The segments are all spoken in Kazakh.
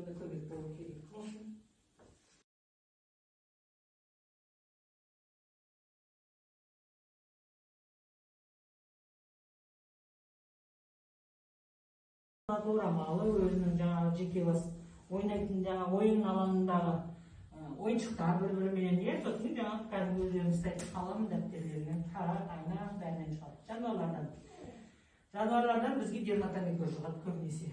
да көбөйүп болуу керек болчу. Орамалы өзүнүн жаңағы жеке бас ойнайтын жаңағы ойын алаңындағы ойыншықтар бір-бірі менен иә, сосын жаңағы кәдімгі өздеріңіз істейтін қалам дәптерлерінен, тарақ, айна бәрінен шығады. Жануарлардан бізге дерматомикоз шығады көбінесе.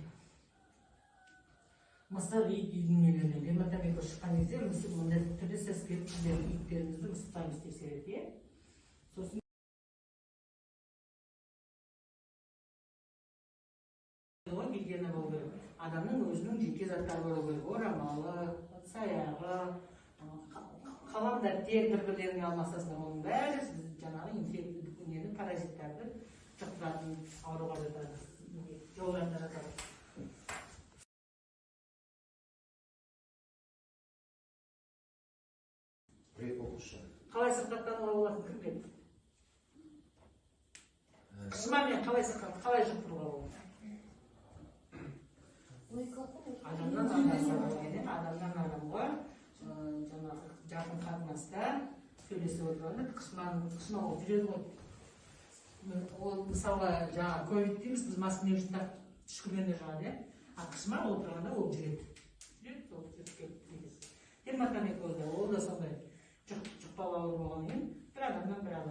Мысық, ит, үйдің нелерінен дерматомикоз шыққан кезде мысық мындай түрде сіз келіп сіздердің иттеріңізді мысықтарыңыз тексереді, иә. Сосын гигиена болу керек. Адамның өзінің жеке заттары болу керек. Орамалы, саяғы, қалам дәптер бір-бірлеріне алмасасыздар. Оның бәрі сіз жаңағы инфекцияны, паразиттарды жұқтыратын ауруға жатады, жолдарында жатады. Қалай сырқаттануға болатын кім біледі? Қышымамен қалай сырқаттануға, қалай жұқтыруға болады? Адамнан адамға жаңағы жақын қатынаста сөйлесіп отырғанда қышыма болып жүреді ғой. Ол мысалға жаңағы ковид дейміз, біз масканы жүзіп түшкіргенде жаңағы, қышыма отырғанда ол жүреді. Дерматомикозда ол да сондай жұқпалы ауру болғаннан кейін бір адамнан бір адам